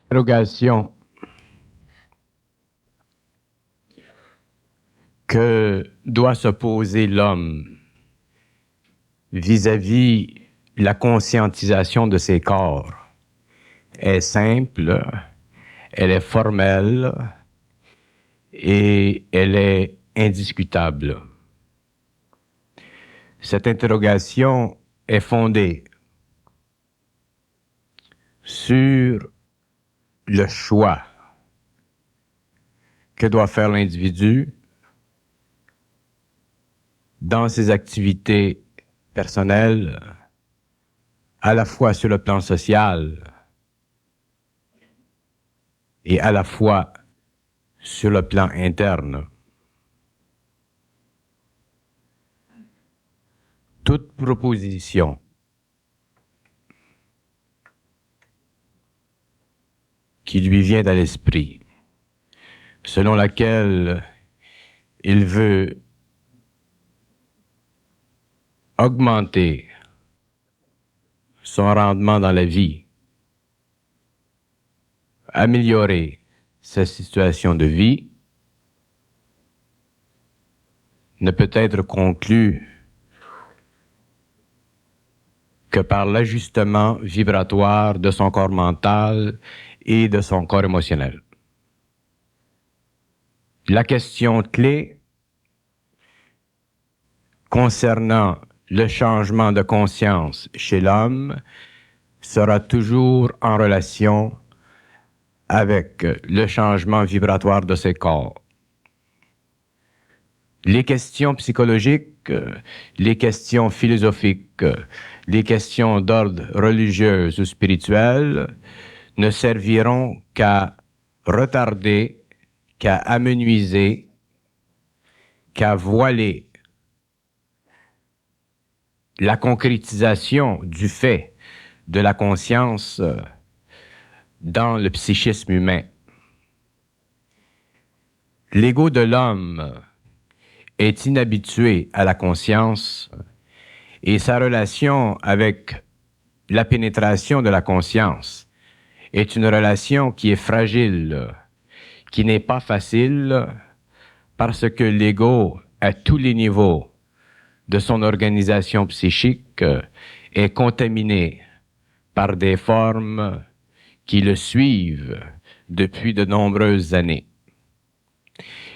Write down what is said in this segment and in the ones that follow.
Interrogation que doit se poser l'homme vis-à-vis la conscientisation de ses corps est simple, elle est formelle et elle est indiscutable. Cette interrogation est fondée sur le choix que doit faire l'individu dans ses activités personnelles, à la fois sur le plan social et à la fois sur le plan interne. Toute proposition qui lui vient à l'esprit, selon laquelle il veut augmenter son rendement dans la vie, améliorer sa situation de vie, ne peut être conclue que par l'ajustement vibratoire de son corps mental et de son corps émotionnel. La question clé concernant le changement de conscience chez l'homme sera toujours en relation avec le changement vibratoire de ses corps. Les questions psychologiques, les questions philosophiques, les questions d'ordre religieux ou spirituel ne serviront qu'à retarder, qu'à amenuiser, qu'à voiler la concrétisation du fait de la conscience dans le psychisme humain. L'ego de l'homme est inhabitué à la conscience et sa relation avec la pénétration de la conscience est une relation qui est fragile, qui n'est pas facile parce que l'ego, à tous les niveaux de son organisation psychique, est contaminé par des formes qui le suivent depuis de nombreuses années.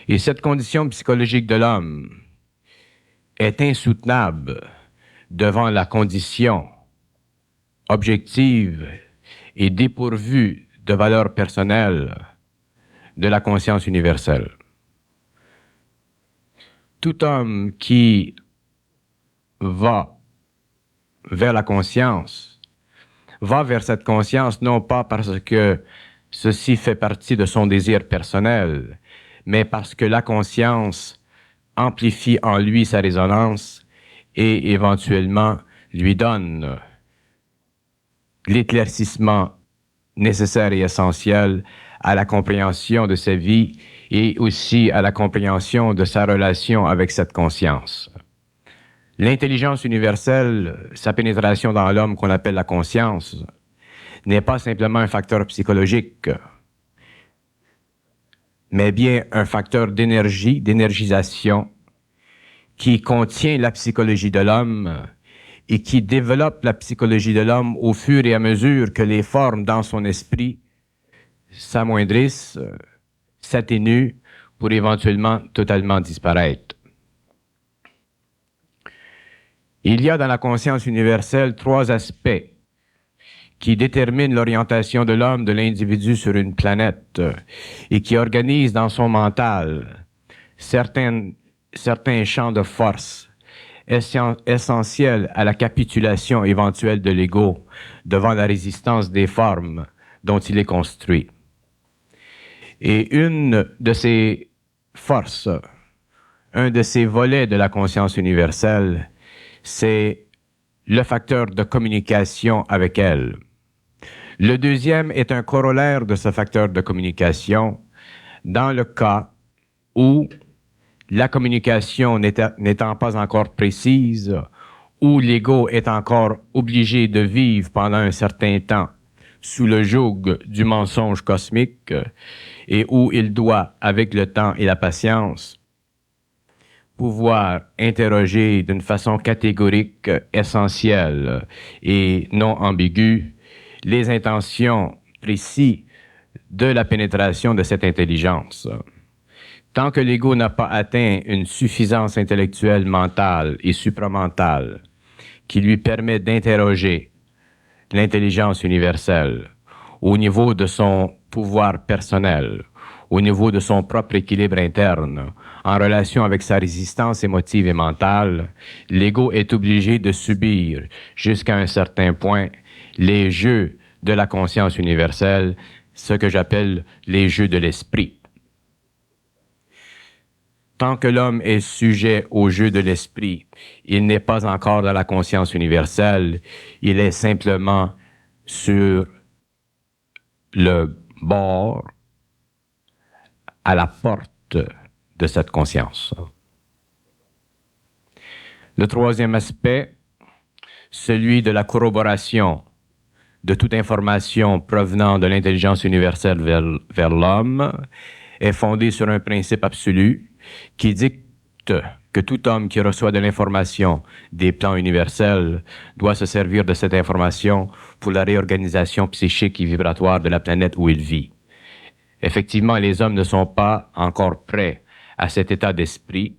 Et cette condition psychologique de l'homme est insoutenable devant la condition objective et dépourvue de valeur personnelle de la conscience universelle. Tout homme qui va vers la conscience, va vers cette conscience non pas parce que ceci fait partie de son désir personnel, mais parce que la conscience amplifie en lui sa résonance et éventuellement lui donne l'éclaircissement nécessaire et essentiel à la compréhension de sa vie et aussi à la compréhension de sa relation avec cette conscience. L'intelligence universelle, sa pénétration dans l'homme qu'on appelle la conscience, n'est pas simplement un facteur psychologique, mais bien un facteur d'énergie, d'énergisation, qui contient la psychologie de l'homme et qui développe la psychologie de l'homme au fur et à mesure que les formes dans son esprit s'amoindrissent, s'atténuent pour éventuellement totalement disparaître. Il y a dans la conscience universelle 3 aspects qui déterminent l'orientation de l'homme, de l'individu sur une planète et qui organisent dans son mental certains champs de force essentiels à la capitulation éventuelle de l'ego devant la résistance des formes dont il est construit. Et une de ces forces, un de ces volets de la conscience universelle, c'est le facteur de communication avec elle. Le deuxième est un corollaire de ce facteur de communication dans le cas où la communication n'étant pas encore précise, où l'ego est encore obligé de vivre pendant un certain temps sous le joug du mensonge cosmique et où il doit, avec le temps et la patience, pouvoir interroger d'une façon catégorique, essentielle et non ambiguë les intentions précises de la pénétration de cette intelligence. Tant que l'ego n'a pas atteint une suffisance intellectuelle mentale et supramentale qui lui permet d'interroger l'intelligence universelle au niveau de son pouvoir personnel, au niveau de son propre équilibre interne, en relation avec sa résistance émotive et mentale, l'ego est obligé de subir, jusqu'à un certain point, les jeux de la conscience universelle, ce que j'appelle les jeux de l'esprit. Tant que l'homme est sujet aux jeux de l'esprit, il n'est pas encore dans la conscience universelle, il est simplement sur le bord, à la porte de cette conscience. Le troisième aspect, celui de la corroboration de toute information provenant de l'intelligence universelle vers l'homme, est fondé sur un principe absolu qui dicte que tout homme qui reçoit de l'information des plans universels doit se servir de cette information pour la réorganisation psychique et vibratoire de la planète où il vit. Effectivement, les hommes ne sont pas encore prêts à cet état d'esprit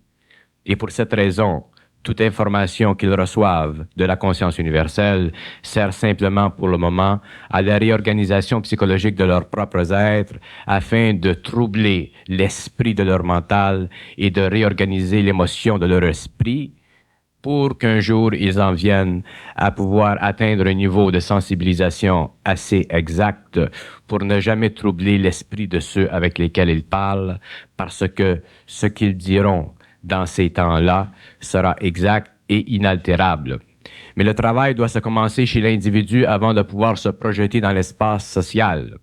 et pour cette raison, toute information qu'ils reçoivent de la conscience universelle sert simplement pour le moment à la réorganisation psychologique de leurs propres êtres afin de troubler l'esprit de leur mental et de réorganiser l'émotion de leur esprit pour qu'un jour ils en viennent à pouvoir atteindre un niveau de sensibilisation assez exact pour ne jamais troubler l'esprit de ceux avec lesquels ils parlent parce que ce qu'ils diront dans ces temps-là sera exact et inaltérable. Mais le travail doit se commencer chez l'individu avant de pouvoir se projeter dans l'espace social.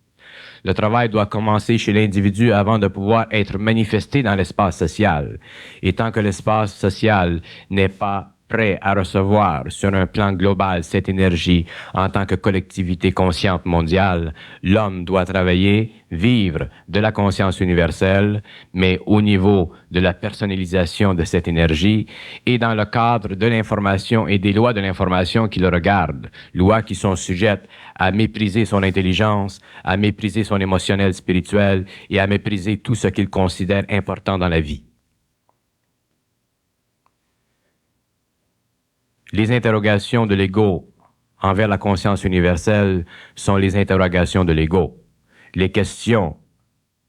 Le travail doit commencer chez l'individu avant de pouvoir être manifesté dans l'espace social. Et tant que l'espace social n'est pas prêt à recevoir sur un plan global cette énergie en tant que collectivité consciente mondiale, l'homme doit travailler, vivre de la conscience universelle, mais au niveau de la personnalisation de cette énergie et dans le cadre de l'information et des lois de l'information qui le regardent, lois qui sont sujettes à mépriser son intelligence, à mépriser son émotionnel spirituel et à mépriser tout ce qu'il considère important dans la vie. Les interrogations de l'ego envers la conscience universelle sont les interrogations de l'ego. Les questions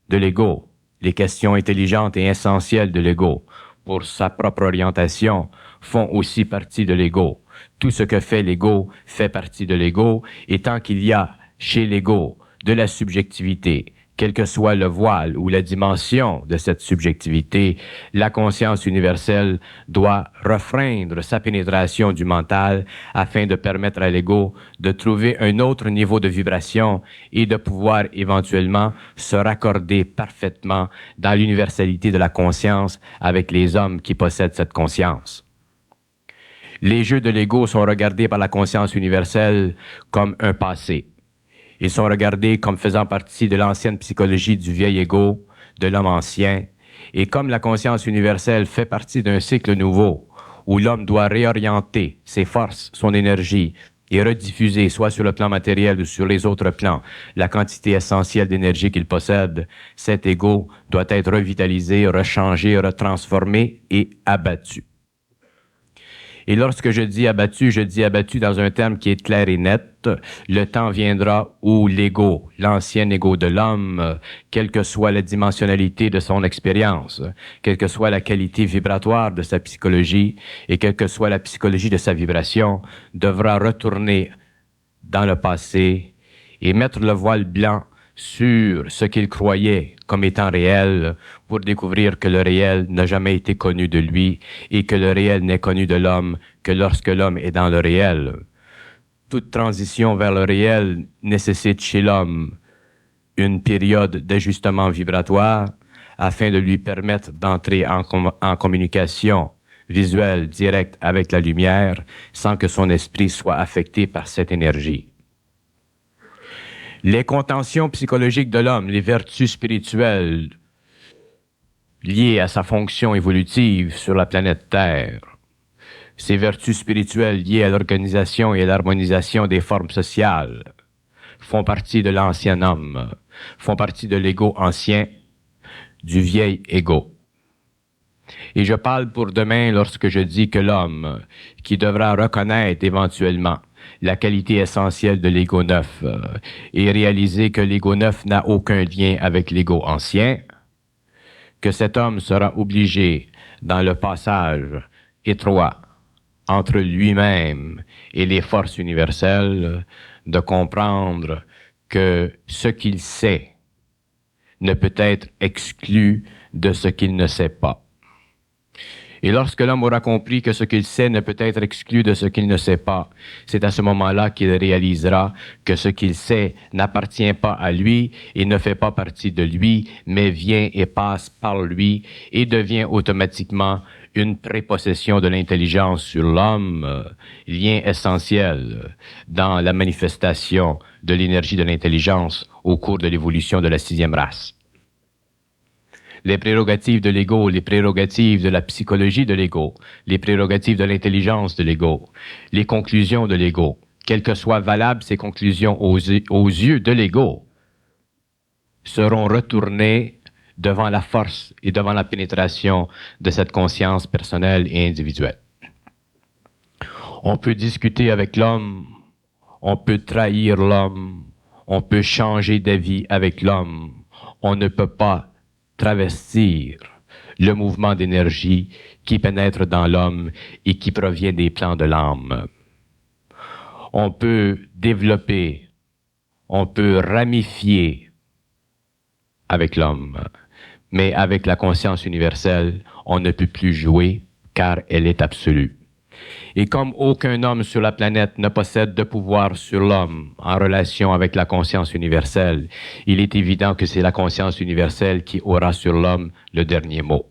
de l'ego, les questions intelligentes et essentielles de l'ego pour sa propre orientation font aussi partie de l'ego. Tout ce que fait l'ego fait partie de l'ego et tant qu'il y a chez l'ego de la subjectivité, quel que soit le voile ou la dimension de cette subjectivité, la conscience universelle doit refreindre sa pénétration du mental afin de permettre à l'ego de trouver un autre niveau de vibration et de pouvoir éventuellement se raccorder parfaitement dans l'universalité de la conscience avec les hommes qui possèdent cette conscience. Les jeux de l'ego sont regardés par la conscience universelle comme un passé. Ils sont regardés comme faisant partie de l'ancienne psychologie du vieil ego, de l'homme ancien, et comme la conscience universelle fait partie d'un cycle nouveau, où l'homme doit réorienter ses forces, son énergie, et rediffuser, soit sur le plan matériel ou sur les autres plans, la quantité essentielle d'énergie qu'il possède, cet ego doit être revitalisé, rechangé, retransformé et abattu. Et lorsque je dis abattu dans un terme qui est clair et net. Le temps viendra où l'ego, l'ancien ego de l'homme, quelle que soit la dimensionnalité de son expérience, quelle que soit la qualité vibratoire de sa psychologie et quelle que soit la psychologie de sa vibration, devra retourner dans le passé et mettre le voile blanc sur ce qu'il croyait comme étant réel pour découvrir que le réel n'a jamais été connu de lui et que le réel n'est connu de l'homme que lorsque l'homme est dans le réel. Toute transition vers le réel nécessite chez l'homme une période d'ajustement vibratoire afin de lui permettre d'entrer en communication visuelle directe avec la lumière sans que son esprit soit affecté par cette énergie. Les contentions psychologiques de l'homme, les vertus spirituelles liées à sa fonction évolutive sur la planète Terre, ces vertus spirituelles liées à l'organisation et à l'harmonisation des formes sociales, font partie de l'ancien homme, font partie de l'ego ancien, du vieil ego. Et je parle pour demain lorsque je dis que l'homme, qui devra reconnaître éventuellement la qualité essentielle de l'ego neuf et réaliser que l'ego neuf n'a aucun lien avec l'ego ancien, que cet homme sera obligé, dans le passage étroit entre lui-même et les forces universelles, de comprendre que ce qu'il sait ne peut être exclu de ce qu'il ne sait pas. Et lorsque l'homme aura compris que ce qu'il sait ne peut être exclu de ce qu'il ne sait pas, c'est à ce moment-là qu'il réalisera que ce qu'il sait n'appartient pas à lui et ne fait pas partie de lui, mais vient et passe par lui et devient automatiquement une prépossession de l'intelligence sur l'homme, lien essentiel dans la manifestation de l'énergie de l'intelligence au cours de l'évolution de la 6e race. Les prérogatives de l'ego, les prérogatives de la psychologie de l'ego, les prérogatives de l'intelligence de l'ego, les conclusions de l'ego, quelles que soient valables ces conclusions aux yeux de l'ego, seront retournées devant la force et devant la pénétration de cette conscience personnelle et individuelle. On peut discuter avec l'homme, on peut trahir l'homme, on peut changer d'avis avec l'homme, on ne peut pas travestir le mouvement d'énergie qui pénètre dans l'homme et qui provient des plans de l'âme. On peut développer, on peut ramifier avec l'homme, mais avec la conscience universelle, on ne peut plus jouer car elle est absolue. Et comme aucun homme sur la planète ne possède de pouvoir sur l'homme en relation avec la conscience universelle, il est évident que c'est la conscience universelle qui aura sur l'homme le dernier mot.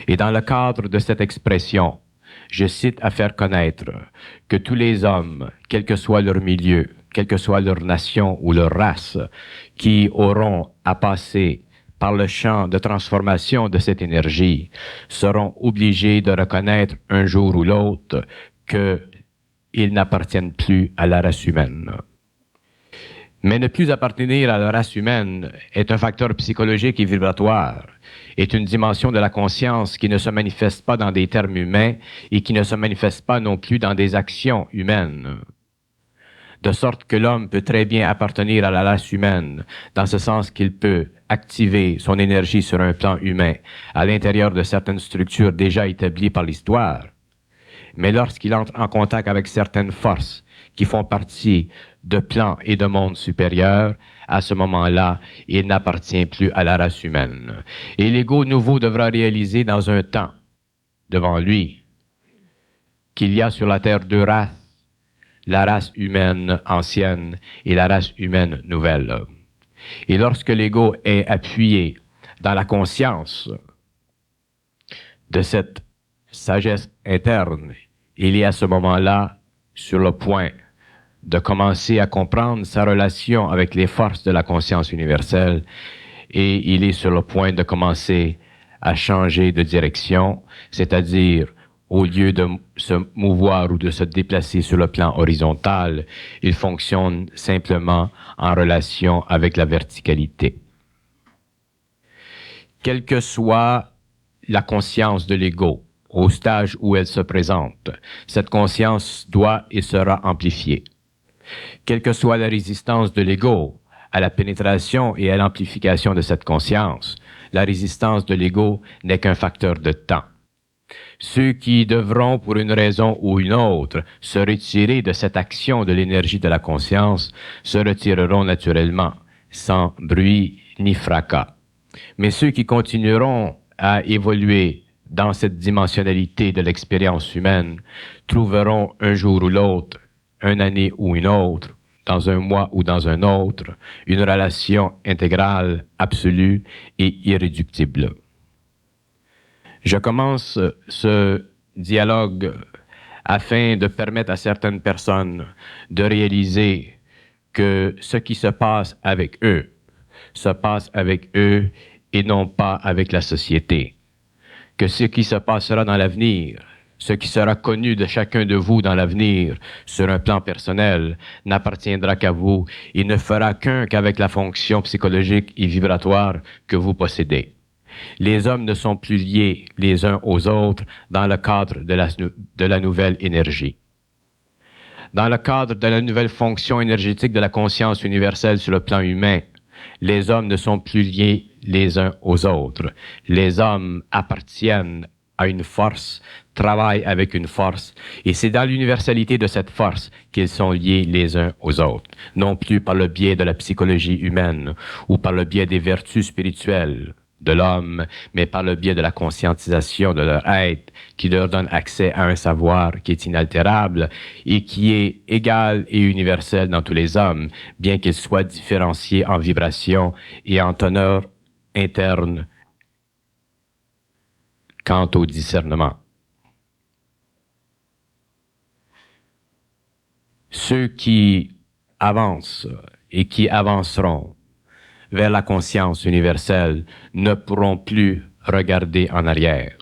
Et dans le cadre de cette expression, je cite à faire connaître que tous les hommes, quel que soit leur milieu, quelle que soit leur nation ou leur race, qui auront à passer par le champ de transformation de cette énergie, seront obligés de reconnaître un jour ou l'autre qu'ils n'appartiennent plus à la race humaine. Mais ne plus appartenir à la race humaine est un facteur psychologique et vibratoire, est une dimension de la conscience qui ne se manifeste pas dans des termes humains et qui ne se manifeste pas non plus dans des actions humaines. De sorte que l'homme peut très bien appartenir à la race humaine, dans ce sens qu'il peut activer son énergie sur un plan humain, à l'intérieur de certaines structures déjà établies par l'histoire. Mais lorsqu'il entre en contact avec certaines forces qui font partie de plans et de mondes supérieurs, à ce moment-là, il n'appartient plus à la race humaine. Et l'ego nouveau devra réaliser dans un temps, devant lui, qu'il y a sur la Terre deux races, la race humaine ancienne et la race humaine nouvelle. Et lorsque l'ego est appuyé dans la conscience de cette sagesse interne, il est à ce moment-là sur le point de commencer à comprendre sa relation avec les forces de la conscience universelle et il est sur le point de commencer à changer de direction, c'est-à-dire au lieu de se mouvoir ou de se déplacer sur le plan horizontal, il fonctionne simplement en relation avec la verticalité. Quelle que soit la conscience de l'ego, au stage où elle se présente, cette conscience doit et sera amplifiée. Quelle que soit la résistance de l'ego à la pénétration et à l'amplification de cette conscience, la résistance de l'ego n'est qu'un facteur de temps. Ceux qui devront, pour une raison ou une autre, se retirer de cette action de l'énergie de la conscience se retireront naturellement, sans bruit ni fracas. Mais ceux qui continueront à évoluer dans cette dimensionnalité de l'expérience humaine trouveront un jour ou l'autre, une année ou une autre, dans un mois ou dans un autre, une relation intégrale, absolue et irréductible. Je commence ce dialogue afin de permettre à certaines personnes de réaliser que ce qui se passe avec eux se passe avec eux et non pas avec la société. Que ce qui se passera dans l'avenir, ce qui sera connu de chacun de vous dans l'avenir, sur un plan personnel, n'appartiendra qu'à vous et ne fera qu'avec la fonction psychologique et vibratoire que vous possédez. Les hommes ne sont plus liés les uns aux autres dans le cadre de la nouvelle énergie. Dans le cadre de la nouvelle fonction énergétique de la conscience universelle sur le plan humain, les hommes ne sont plus liés les uns aux autres. Les hommes appartiennent à une force, travaillent avec une force, et c'est dans l'universalité de cette force qu'ils sont liés les uns aux autres, non plus par le biais de la psychologie humaine ou par le biais des vertus spirituelles de l'homme, mais par le biais de la conscientisation de leur être qui leur donne accès à un savoir qui est inaltérable et qui est égal et universel dans tous les hommes, bien qu'il soit différencié en vibration et en teneur interne quant au discernement. Ceux qui avancent et qui avanceront vers la conscience universelle ne pourront plus regarder en arrière.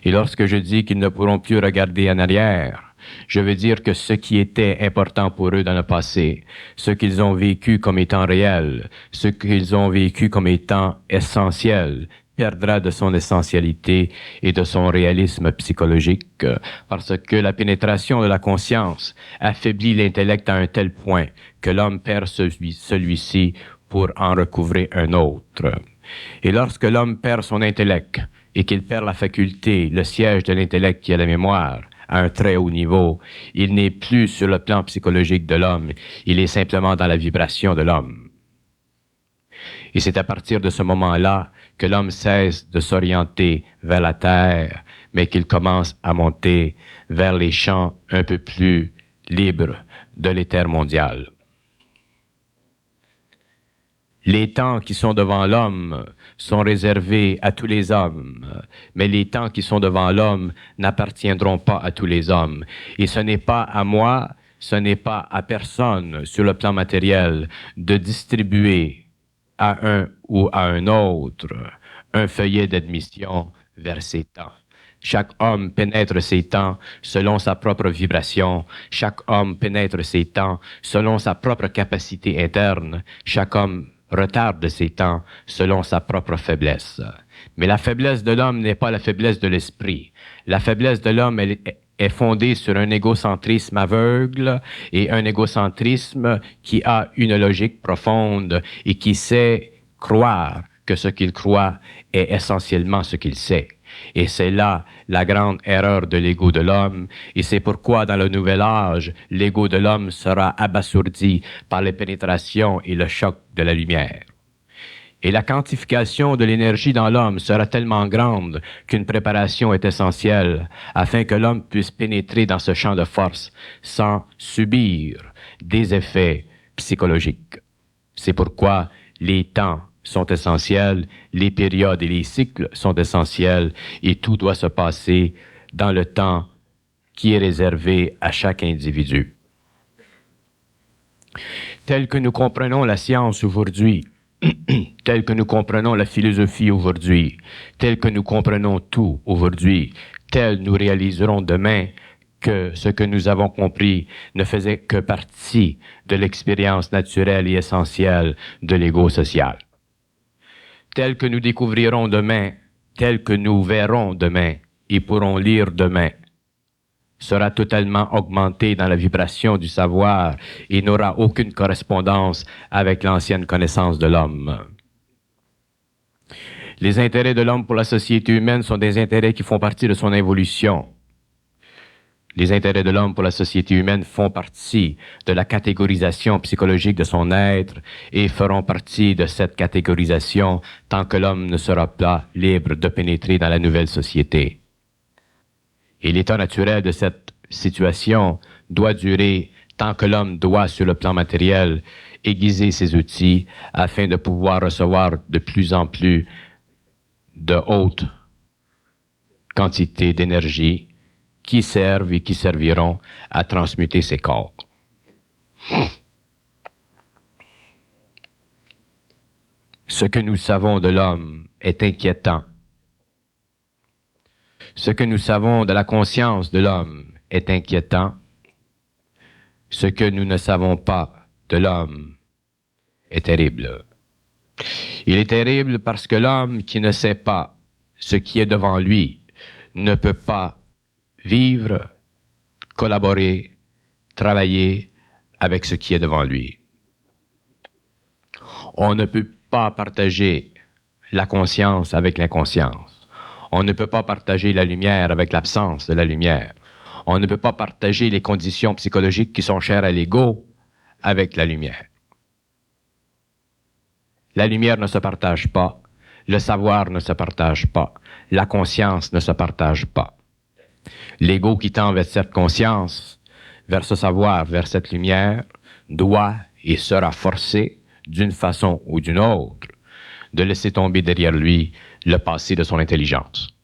Et lorsque je dis qu'ils ne pourront plus regarder en arrière, je veux dire que ce qui était important pour eux dans le passé, ce qu'ils ont vécu comme étant réel, ce qu'ils ont vécu comme étant essentiel, perdra de son essentialité et de son réalisme psychologique, parce que la pénétration de la conscience affaiblit l'intellect à un tel point que l'homme perd celui-ci pour en recouvrer un autre. Et lorsque l'homme perd son intellect et qu'il perd la faculté, le siège de l'intellect qui est la mémoire, à un très haut niveau, il n'est plus sur le plan psychologique de l'homme, il est simplement dans la vibration de l'homme. Et c'est à partir de ce moment-là que l'homme cesse de s'orienter vers la terre, mais qu'il commence à monter vers les champs un peu plus libres de l'éther mondial. Les temps qui sont devant l'homme sont réservés à tous les hommes, mais les temps qui sont devant l'homme n'appartiendront pas à tous les hommes. Et ce n'est pas à moi, ce n'est pas à personne sur le plan matériel de distribuer à un ou à un autre un feuillet d'admission vers ces temps. Chaque homme pénètre ses temps selon sa propre vibration. Chaque homme pénètre ses temps selon sa propre capacité interne. Chaque homme retarde ses temps selon sa propre faiblesse. Mais la faiblesse de l'homme n'est pas la faiblesse de l'esprit. La faiblesse de l'homme est fondée sur un égocentrisme aveugle et un égocentrisme qui a une logique profonde et qui sait croire que ce qu'il croit est essentiellement ce qu'il sait. Et c'est là la grande erreur de l'ego de l'homme, et c'est pourquoi dans le nouvel âge, l'ego de l'homme sera abasourdi par les pénétrations et le choc de la lumière. Et la quantification de l'énergie dans l'homme sera tellement grande qu'une préparation est essentielle afin que l'homme puisse pénétrer dans ce champ de force sans subir des effets psychologiques. C'est pourquoi les temps sont essentiels, les périodes et les cycles sont essentiels et tout doit se passer dans le temps qui est réservé à chaque individu. Tel que nous comprenons la science aujourd'hui, tel que nous comprenons la philosophie aujourd'hui, tel que nous comprenons tout aujourd'hui, tel nous réaliserons demain que ce que nous avons compris ne faisait que partie de l'expérience naturelle et essentielle de l'ego social. Tel que nous découvrirons demain, tel que nous verrons demain et pourrons lire demain, sera totalement augmenté dans la vibration du savoir et n'aura aucune correspondance avec l'ancienne connaissance de l'homme. Les intérêts de l'homme pour la société humaine sont des intérêts qui font partie de son évolution. Les intérêts de l'homme pour la société humaine font partie de la catégorisation psychologique de son être et feront partie de cette catégorisation tant que l'homme ne sera pas libre de pénétrer dans la nouvelle société. Et l'état naturel de cette situation doit durer tant que l'homme doit, sur le plan matériel, aiguiser ses outils afin de pouvoir recevoir de plus en plus de hautes quantités d'énergie qui servent et qui serviront à transmuter ses corps. Ce que nous savons de l'homme est inquiétant. Ce que nous savons de la conscience de l'homme est inquiétant. Ce que nous ne savons pas de l'homme est terrible. Il est terrible parce que l'homme qui ne sait pas ce qui est devant lui ne peut pas vivre, collaborer, travailler avec ce qui est devant lui. On ne peut pas partager la conscience avec l'inconscience. On ne peut pas partager la lumière avec l'absence de la lumière. On ne peut pas partager les conditions psychologiques qui sont chères à l'ego avec la lumière. La lumière ne se partage pas, le savoir ne se partage pas, la conscience ne se partage pas. L'ego qui tend vers cette conscience, vers ce savoir, vers cette lumière, doit et sera forcé, d'une façon ou d'une autre, de laisser tomber derrière lui le passé de son intelligence.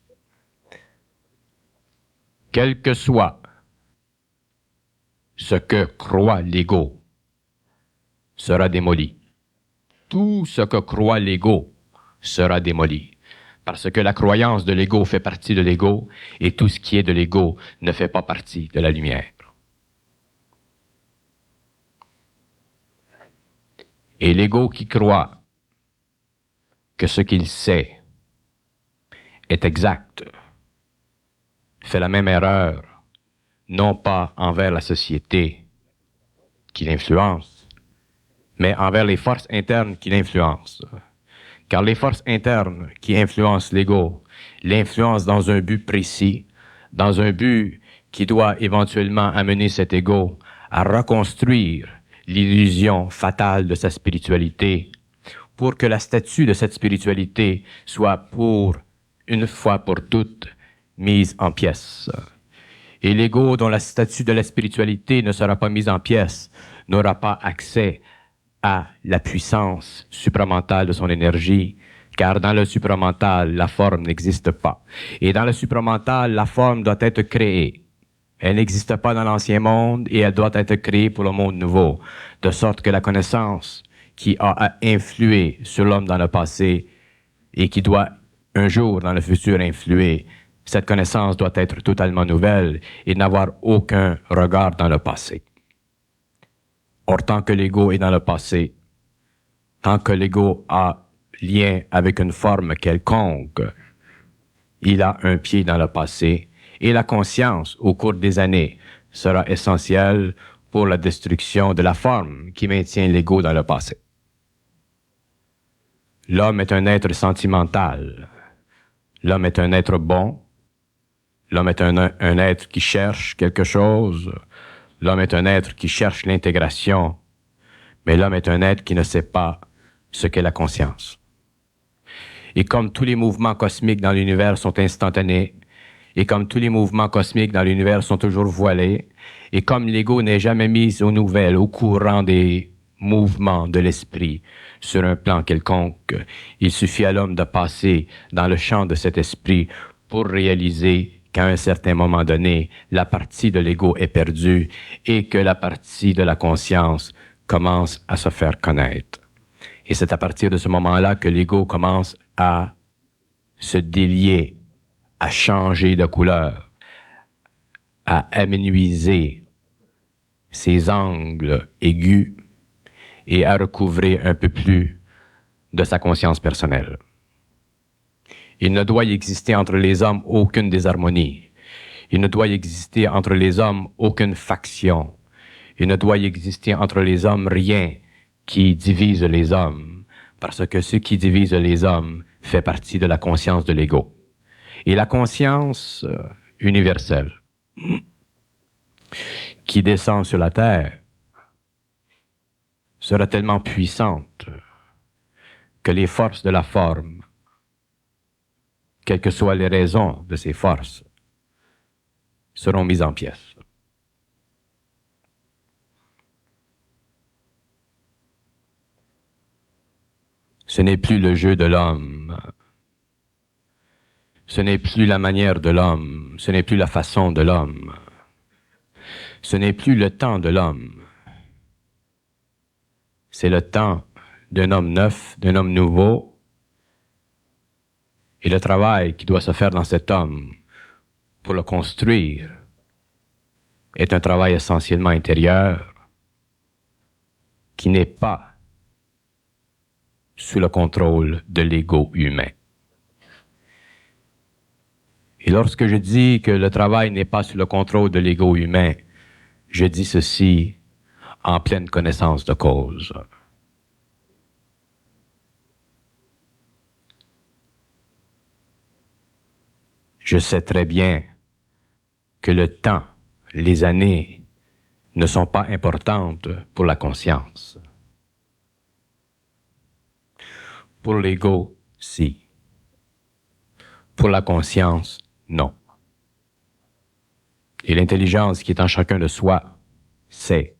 Quel que soit ce que croit l'ego, sera démoli. Tout ce que croit l'ego sera démoli. Parce que la croyance de l'ego fait partie de l'ego et tout ce qui est de l'ego ne fait pas partie de la lumière. Et l'ego qui croit que ce qu'il sait est exact fait la même erreur, non pas envers la société qui l'influence, mais envers les forces internes qui l'influencent. Car les forces internes qui influencent l'ego l'influencent dans un but précis, dans un but qui doit éventuellement amener cet ego à reconstruire l'illusion fatale de sa spiritualité pour que la statue de cette spiritualité soit pour une fois pour toutes mise en pièces. Et l'ego dont la statue de la spiritualité ne sera pas mise en pièces n'aura pas accès à la puissance supramentale de son énergie, car dans le supramental, la forme n'existe pas. Et dans le supramental, la forme doit être créée. Elle n'existe pas dans l'ancien monde et elle doit être créée pour le monde nouveau, de sorte que la connaissance qui a influé sur l'homme dans le passé et qui doit un jour dans le futur influer, cette connaissance doit être totalement nouvelle et n'avoir aucun regard dans le passé. Or, tant que l'ego est dans le passé, tant que l'ego a lien avec une forme quelconque, il a un pied dans le passé et la conscience, au cours des années, sera essentielle pour la destruction de la forme qui maintient l'ego dans le passé. L'homme est un être sentimental. L'homme est un être bon. L'homme est un être qui cherche quelque chose. L'homme est un être qui cherche l'intégration. Mais l'homme est un être qui ne sait pas ce qu'est la conscience. Et comme tous les mouvements cosmiques dans l'univers sont instantanés, et comme tous les mouvements cosmiques dans l'univers sont toujours voilés, et comme l'ego n'est jamais mis aux nouvelles, au courant des mouvements de l'esprit sur un plan quelconque, il suffit à l'homme de passer dans le champ de cet esprit pour réaliser qu'à un certain moment donné, la partie de l'ego est perdue et que la partie de la conscience commence à se faire connaître. Et c'est à partir de ce moment-là que l'ego commence à se délier, à changer de couleur, à amenuiser ses angles aigus et à recouvrer un peu plus de sa conscience personnelle. Il ne doit y exister entre les hommes aucune désharmonie. Il ne doit y exister entre les hommes aucune faction. Il ne doit y exister entre les hommes rien qui divise les hommes, parce que ce qui divise les hommes fait partie de la conscience de l'ego. Et la conscience universelle qui descend sur la terre sera tellement puissante que les forces de la forme, quelles que soient les raisons de ces forces, seront mises en pièces. Ce n'est plus le jeu de l'homme, ce n'est plus la manière de l'homme, ce n'est plus la façon de l'homme, ce n'est plus le temps de l'homme, c'est le temps d'un homme neuf, d'un homme nouveau, et le travail qui doit se faire dans cet homme pour le construire est un travail essentiellement intérieur qui n'est pas sous le contrôle de l'ego humain. Et lorsque je dis que le travail n'est pas sous le contrôle de l'ego humain, je dis ceci en pleine connaissance de cause. Je sais très bien que le temps, les années, ne sont pas importantes pour la conscience. Pour l'ego, si. Pour la conscience, non. Et l'intelligence qui est en chacun de soi sait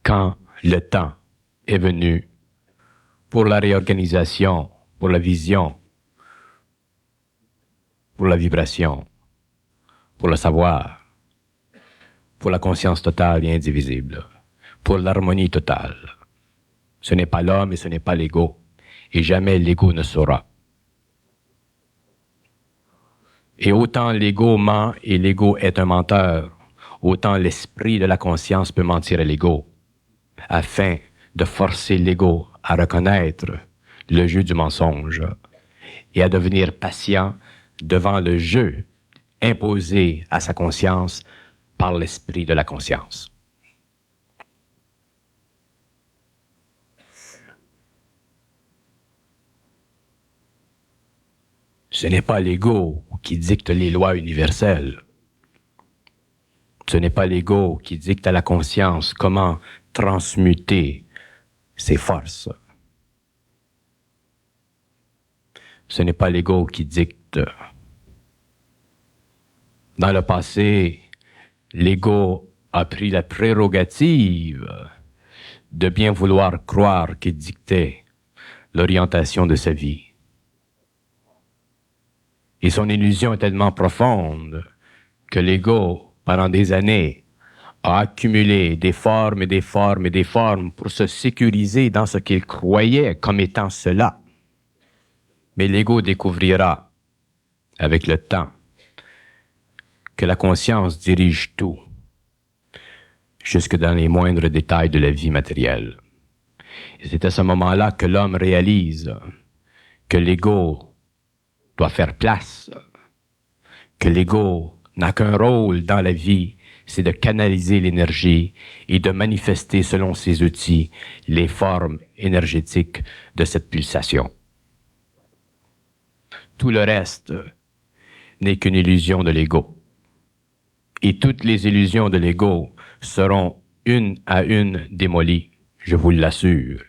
quand le temps est venu pour la réorganisation, pour la vision, pour la vibration, pour le savoir, pour la conscience totale et indivisible, pour l'harmonie totale. Ce n'est pas l'homme et ce n'est pas l'ego, et jamais l'ego ne saura. Et autant l'ego ment et l'ego est un menteur, autant l'esprit de la conscience peut mentir à l'ego, afin de forcer l'ego à reconnaître le jeu du mensonge et à devenir patient devant le jeu imposé à sa conscience par l'esprit de la conscience. Ce n'est pas l'ego qui dicte les lois universelles. Ce n'est pas l'ego qui dicte à la conscience comment transmuter ses forces. Ce n'est pas l'ego qui dicte. Dans le passé, l'ego a pris la prérogative de bien vouloir croire qu'il dictait l'orientation de sa vie. Et son illusion est tellement profonde que l'ego, pendant des années, a accumulé des formes et des formes et des formes pour se sécuriser dans ce qu'il croyait comme étant cela. Mais l'ego découvrira, avec le temps, que la conscience dirige tout, jusque dans les moindres détails de la vie matérielle. Et c'est à ce moment-là que l'homme réalise que l'ego doit faire place, que l'ego n'a qu'un rôle dans la vie, c'est de canaliser l'énergie et de manifester selon ses outils les formes énergétiques de cette pulsation. Tout le reste n'est qu'une illusion de l'ego. Et toutes les illusions de l'ego seront une à une démolies, je vous l'assure.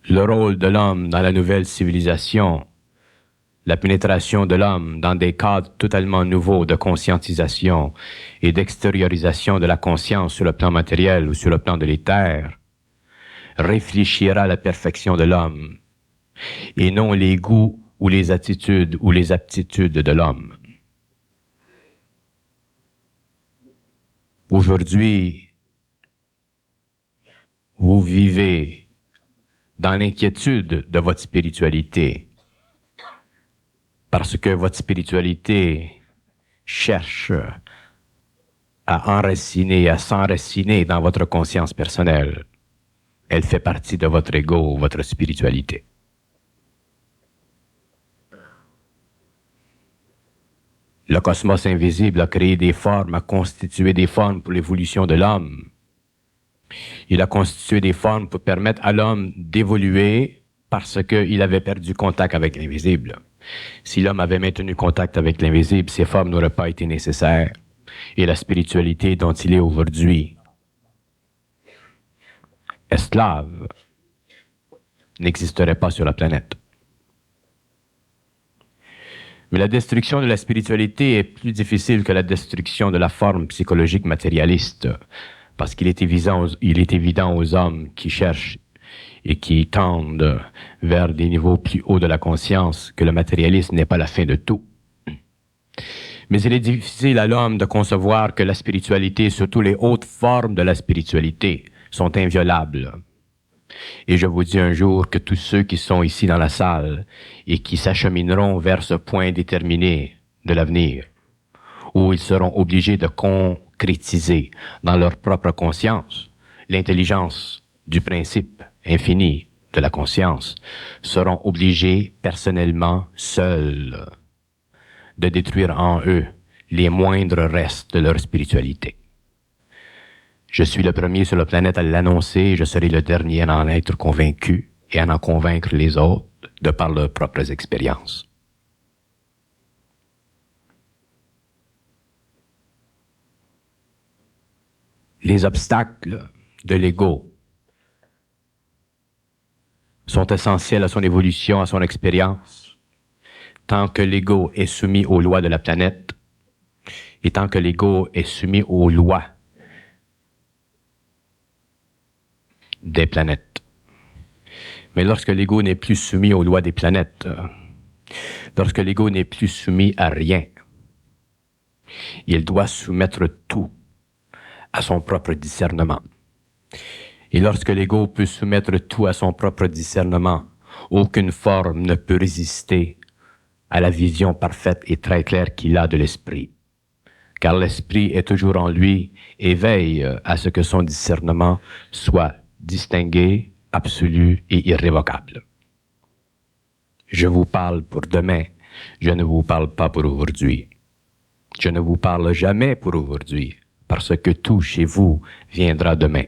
Le rôle de l'homme dans la nouvelle civilisation, la pénétration de l'homme dans des cadres totalement nouveaux de conscientisation et d'extériorisation de la conscience sur le plan matériel ou sur le plan de l'éther, réfléchira la perfection de l'homme, et non les goûts ou les attitudes ou les aptitudes de l'homme. Aujourd'hui, vous vivez dans l'inquiétude de votre spiritualité, parce que votre spiritualité cherche à enraciner, à s'enraciner dans votre conscience personnelle. Elle fait partie de votre ego, votre spiritualité. Le cosmos invisible a créé des formes, a constitué des formes pour l'évolution de l'homme. Il a constitué des formes pour permettre à l'homme d'évoluer parce qu'il avait perdu contact avec l'invisible. Si l'homme avait maintenu contact avec l'invisible, ces formes n'auraient pas été nécessaires. Et la spiritualité dont il est aujourd'hui, esclave, n'existerait pas sur la planète. Mais la destruction de la spiritualité est plus difficile que la destruction de la forme psychologique matérialiste, parce qu'il est évident aux hommes qui cherchent et qui tendent vers des niveaux plus hauts de la conscience que le matérialisme n'est pas la fin de tout. Mais il est difficile à l'homme de concevoir que la spiritualité, surtout les hautes formes de la spiritualité, sont inviolables. Et je vous dis un jour que tous ceux qui sont ici dans la salle et qui s'achemineront vers ce point déterminé de l'avenir, où ils seront obligés de concrétiser dans leur propre conscience l'intelligence du principe infini de la conscience, seront obligés personnellement, seuls, de détruire en eux les moindres restes de leur spiritualité. Je suis le premier sur la planète à l'annoncer et je serai le dernier à en être convaincu et à en convaincre les autres de par leurs propres expériences. Les obstacles de l'ego sont essentiels à son évolution, à son expérience. Tant que l'ego est soumis aux lois de la planète et tant que l'ego est soumis aux lois des planètes. Mais lorsque l'ego n'est plus soumis aux lois des planètes, lorsque l'ego n'est plus soumis à rien, il doit soumettre tout à son propre discernement. Et lorsque l'ego peut soumettre tout à son propre discernement, aucune forme ne peut résister à la vision parfaite et très claire qu'il a de l'esprit. Car l'esprit est toujours en lui et veille à ce que son discernement soit distingué, absolu et irrévocable. Je vous parle pour demain, je ne vous parle pas pour aujourd'hui. Je ne vous parle jamais pour aujourd'hui, parce que tout chez vous viendra demain.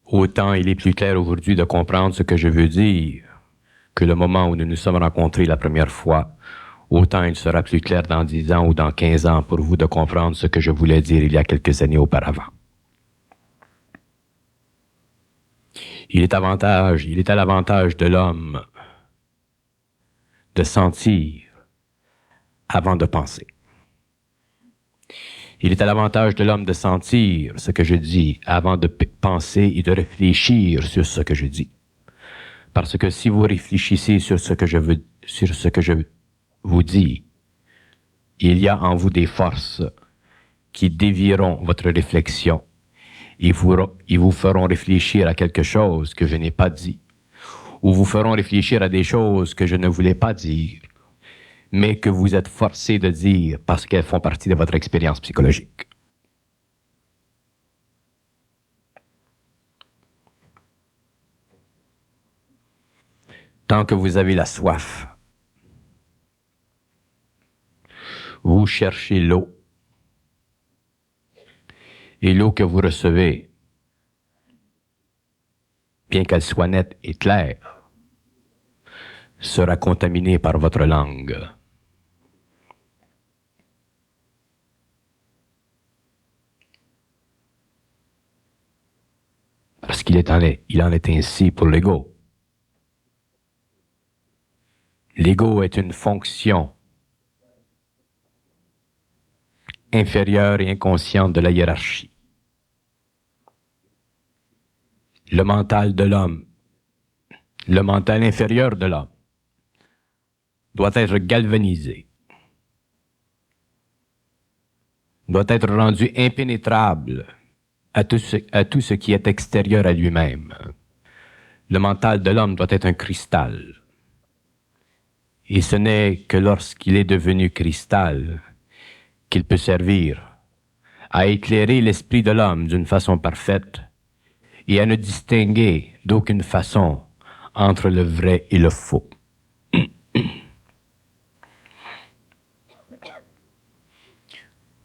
Autant il est plus clair aujourd'hui de comprendre ce que je veux dire que le moment où nous nous sommes rencontrés la première fois, autant il sera plus clair dans 10 ans ou dans 15 ans pour vous de comprendre ce que je voulais dire il y a quelques années auparavant. Il est à l'avantage de l'homme de sentir avant de penser. Il est à l'avantage de l'homme de sentir ce que je dis avant de penser et de réfléchir sur ce que je dis. Parce que si vous réfléchissez sur ce que je vous dis, il y a en vous des forces qui dévieront votre réflexion et vous feront réfléchir à quelque chose que je n'ai pas dit, ou vous feront réfléchir à des choses que je ne voulais pas dire, mais que vous êtes forcé de dire parce qu'elles font partie de votre expérience psychologique. Tant que vous avez la soif, vous cherchez l'eau. Et l'eau que vous recevez, bien qu'elle soit nette et claire, sera contaminée par votre langue. Parce qu'il en est ainsi pour l'ego. L'ego est une fonction inférieure et inconsciente de la hiérarchie. Le mental de l'homme, le mental inférieur de l'homme, doit être galvanisé, doit être rendu impénétrable à tout ce qui est extérieur à lui-même. Le mental de l'homme doit être un cristal. Et ce n'est que lorsqu'il est devenu cristal qu'il peut servir à éclairer l'esprit de l'homme d'une façon parfaite et à ne distinguer d'aucune façon entre le vrai et le faux.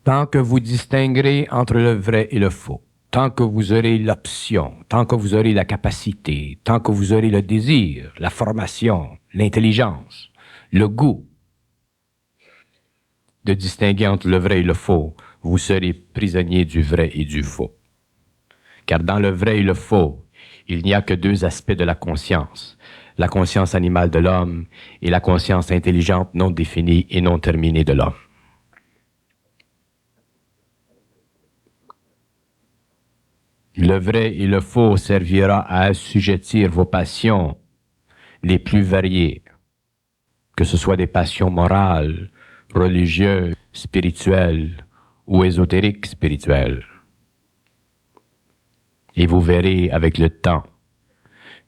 Tant que vous distinguerez entre le vrai et le faux, tant que vous aurez l'option, tant que vous aurez la capacité, tant que vous aurez le désir, la formation, l'intelligence, le goût de distinguer entre le vrai et le faux, vous serez prisonnier du vrai et du faux. Car dans le vrai et le faux, il n'y a que deux aspects de la conscience animale de l'homme et la conscience intelligente non définie et non terminée de l'homme. Le vrai et le faux servira à assujettir vos passions les plus variées que ce soit des passions morales, religieuses, spirituelles ou ésotériques spirituelles. Et vous verrez avec le temps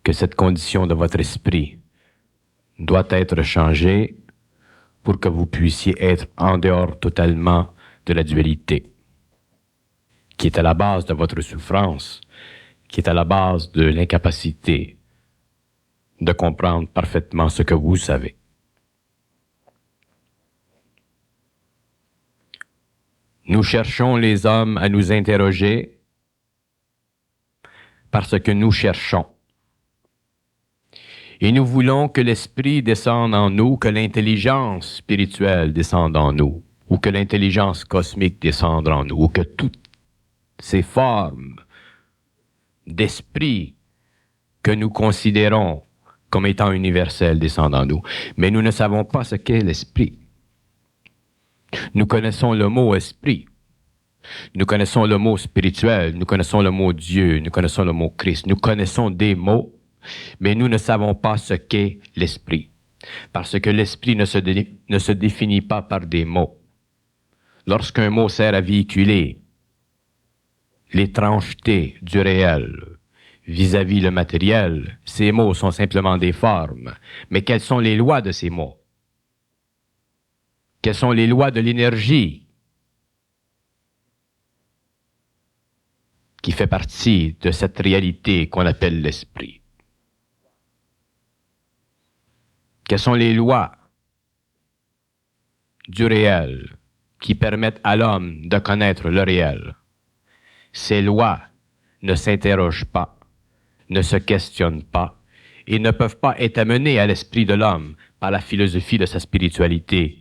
que cette condition de votre esprit doit être changée pour que vous puissiez être en dehors totalement de la dualité, qui est à la base de votre souffrance, qui est à la base de l'incapacité de comprendre parfaitement ce que vous savez. Nous cherchons les hommes à nous interroger parce que nous cherchons. Et nous voulons que l'esprit descende en nous, que l'intelligence spirituelle descende en nous, ou que l'intelligence cosmique descende en nous, ou que toutes ces formes d'esprit que nous considérons comme étant universelles descendent en nous. Mais nous ne savons pas ce qu'est l'esprit. Nous connaissons le mot esprit. Nous connaissons le mot spirituel. Nous connaissons le mot Dieu. Nous connaissons le mot Christ. Nous connaissons des mots, mais nous ne savons pas ce qu'est l'esprit. Parce que l'esprit ne se définit pas par des mots. Lorsqu'un mot sert à véhiculer l'étrangeté du réel vis-à-vis le matériel, ces mots sont simplement des formes. Mais quelles sont les lois de ces mots? Quelles sont les lois de l'énergie qui fait partie de cette réalité qu'on appelle l'esprit? Quelles sont les lois du réel qui permettent à l'homme de connaître le réel? Ces lois ne s'interrogent pas, ne se questionnent pas et ne peuvent pas être amenées à l'esprit de l'homme par la philosophie de sa spiritualité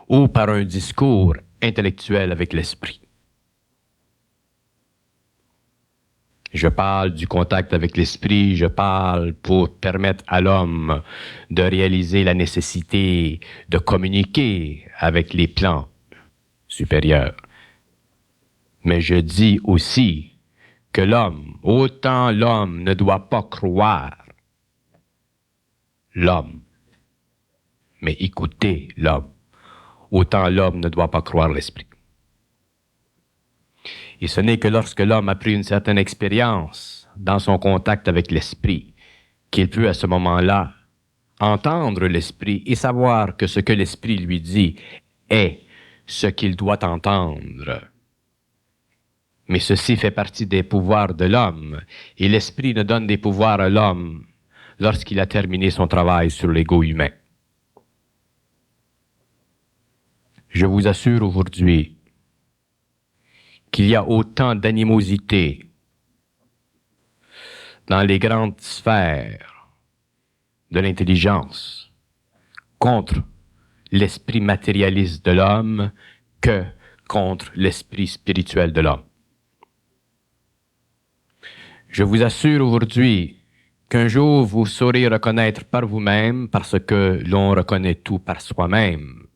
ou par un discours intellectuel avec l'esprit. Je parle du contact avec l'esprit, je parle pour permettre à l'homme de réaliser la nécessité de communiquer avec les plans supérieurs. Mais je dis aussi que autant l'homme ne doit pas croire l'homme, mais écouter l'homme, autant l'homme ne doit pas croire l'esprit. Et ce n'est que lorsque l'homme a pris une certaine expérience dans son contact avec l'esprit qu'il peut à ce moment-là entendre l'esprit et savoir que ce que l'esprit lui dit est ce qu'il doit entendre. Mais ceci fait partie des pouvoirs de l'homme et l'esprit ne donne des pouvoirs à l'homme lorsqu'il a terminé son travail sur l'ego humain. Je vous assure aujourd'hui qu'il y a autant d'animosité dans les grandes sphères de l'intelligence contre l'esprit matérialiste de l'homme que contre l'esprit spirituel de l'homme. Je vous assure aujourd'hui qu'un jour vous saurez reconnaître par vous-même, parce que l'on reconnaît tout par soi-même,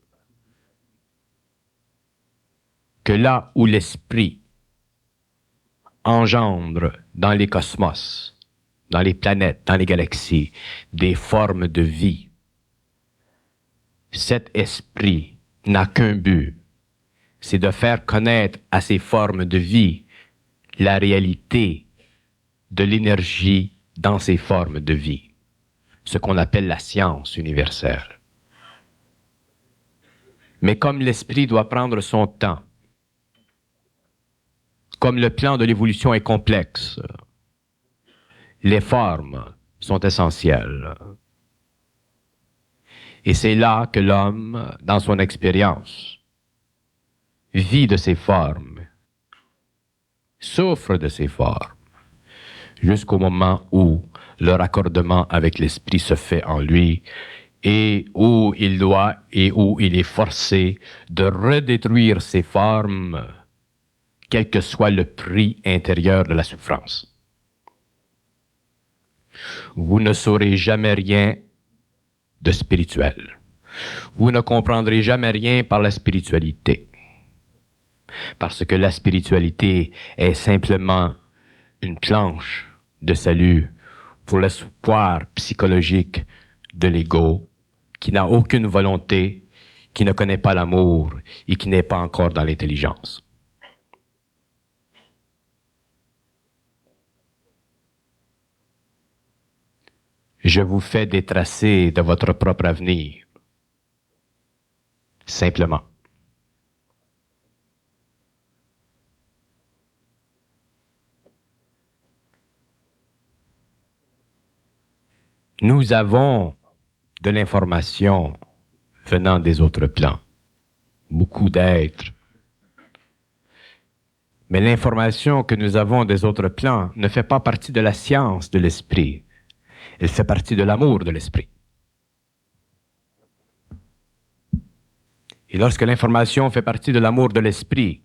que là où l'esprit engendre dans les cosmos, dans les planètes, dans les galaxies, des formes de vie, cet esprit n'a qu'un but, c'est de faire connaître à ces formes de vie la réalité de l'énergie dans ces formes de vie, ce qu'on appelle la science universelle. Mais comme l'esprit doit prendre son temps, comme le plan de l'évolution est complexe, les formes sont essentielles. Et c'est là que l'homme, dans son expérience, vit de ces formes, souffre de ces formes, jusqu'au moment où le raccordement avec l'esprit se fait en lui et où il doit et où il est forcé de redétruire ces formes, quel que soit le prix intérieur de la souffrance. Vous ne saurez jamais rien de spirituel. Vous ne comprendrez jamais rien par la spiritualité. Parce que la spiritualité est simplement une planche de salut pour l'espoir psychologique de l'ego qui n'a aucune volonté, qui ne connaît pas l'amour et qui n'est pas encore dans l'intelligence. Je vous fais des tracés de votre propre avenir. Simplement. Nous avons de l'information venant des autres plans. Beaucoup d'êtres. Mais l'information que nous avons des autres plans ne fait pas partie de la science de l'esprit. Elle fait partie de l'amour de l'esprit. Et lorsque l'information fait partie de l'amour de l'esprit,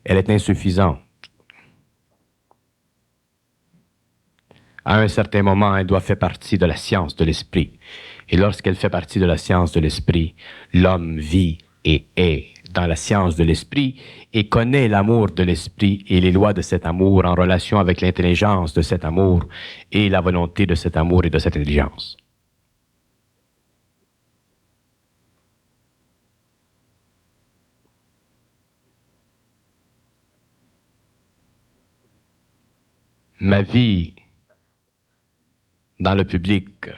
elle est insuffisante. À un certain moment, elle doit faire partie de la science de l'esprit. Et lorsqu'elle fait partie de la science de l'esprit, l'homme vit et est dans la science de l'esprit et connaît l'amour de l'esprit et les lois de cet amour en relation avec l'intelligence de cet amour et la volonté de cet amour et de cette intelligence. Ma vie dans le public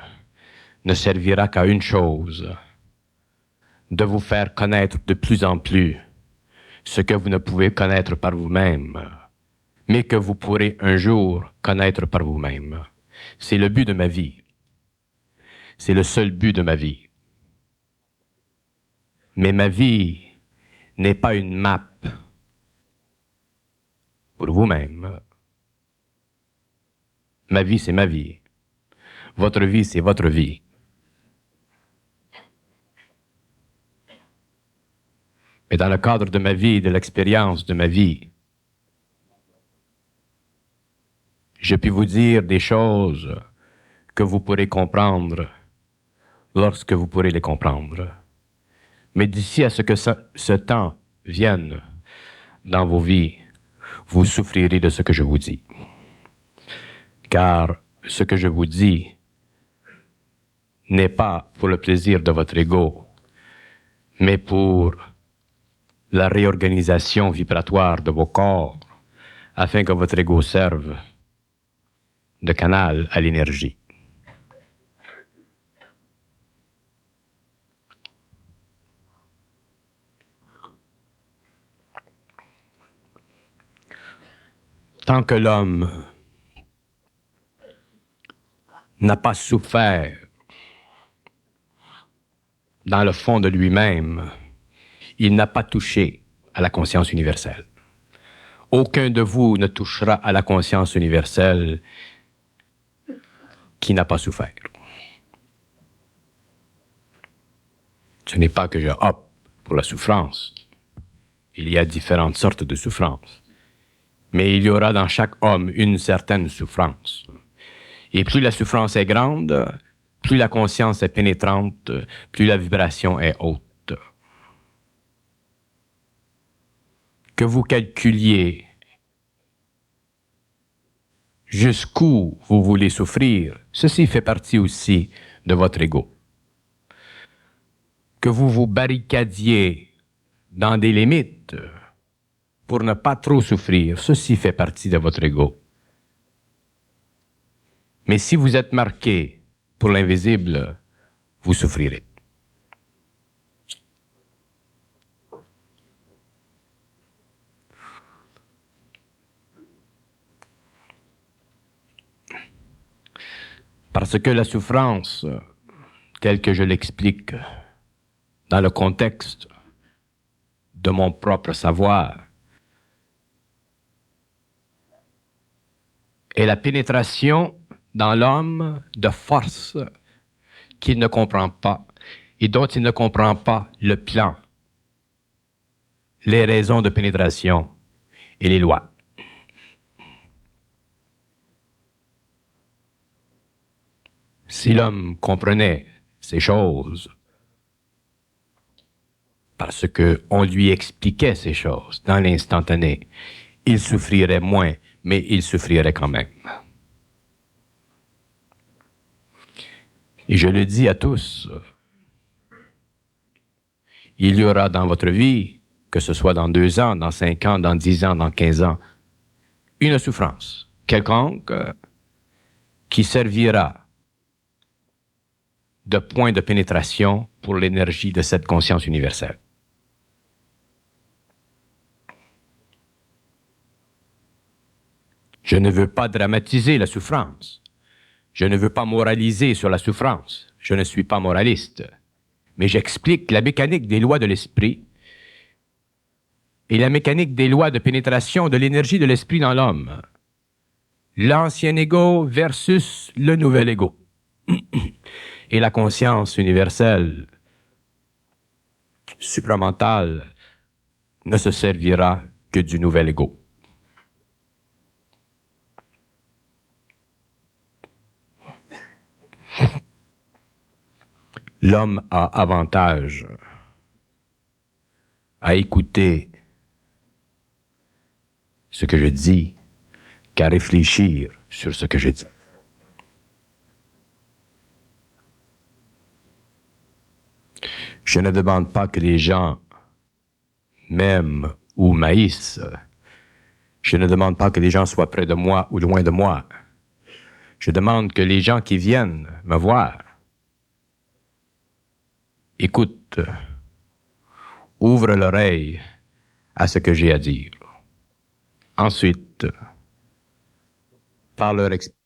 ne servira qu'à une chose, de vous faire connaître de plus en plus ce que vous ne pouvez connaître par vous-même, mais que vous pourrez un jour connaître par vous-même. C'est le but de ma vie. C'est le seul but de ma vie. Mais ma vie n'est pas une map pour vous-même. Ma vie, c'est ma vie. Votre vie, c'est votre vie. Mais dans le cadre de ma vie, de l'expérience de ma vie, je puis vous dire des choses que vous pourrez comprendre lorsque vous pourrez les comprendre. Mais d'ici à ce que ce temps vienne dans vos vies, vous souffrirez de ce que je vous dis. Car ce que je vous dis n'est pas pour le plaisir de votre ego, mais pour la réorganisation vibratoire de vos corps, afin que votre ego serve de canal à l'énergie. Tant que l'homme n'a pas souffert dans le fond de lui-même, il n'a pas touché à la conscience universelle. Aucun de vous ne touchera à la conscience universelle qui n'a pas souffert. Ce n'est pas que je opte pour la souffrance. Il y a différentes sortes de souffrances. Mais il y aura dans chaque homme une certaine souffrance. Et plus la souffrance est grande, plus la conscience est pénétrante, plus la vibration est haute. Que vous calculiez jusqu'où vous voulez souffrir, ceci fait partie aussi de votre ego. Que vous vous barricadiez dans des limites pour ne pas trop souffrir, ceci fait partie de votre ego. Mais si vous êtes marqué pour l'invisible, vous souffrirez. Parce que la souffrance, telle que je l'explique dans le contexte de mon propre savoir, est la pénétration dans l'homme de force qu'il ne comprend pas et dont il ne comprend pas le plan, les raisons de pénétration et les lois. Si l'homme comprenait ces choses, parce qu'on lui expliquait ces choses dans l'instantané, il souffrirait moins, mais il souffrirait quand même. Et je le dis à tous, il y aura dans votre vie, que ce soit dans 2 ans, dans 5 ans, dans 10 ans, dans 15 ans, une souffrance quelconque qui servira de point de pénétration pour l'énergie de cette conscience universelle. Je ne veux pas dramatiser la souffrance. Je ne veux pas moraliser sur la souffrance. Je ne suis pas moraliste. Mais j'explique la mécanique des lois de l'esprit et la mécanique des lois de pénétration de l'énergie de l'esprit dans l'homme. L'ancien ego versus le nouvel ego. Et la conscience universelle supramentale ne se servira que du nouvel ego. L'homme a avantage à écouter ce que je dis qu'à réfléchir sur ce que je dis. Je ne demande pas que les gens m'aiment ou m'haïssent. Je ne demande pas que les gens soient près de moi ou loin de moi. Je demande que les gens qui viennent me voir écoutent, ouvrent l'oreille à ce que j'ai à dire. Ensuite, par leur expérience,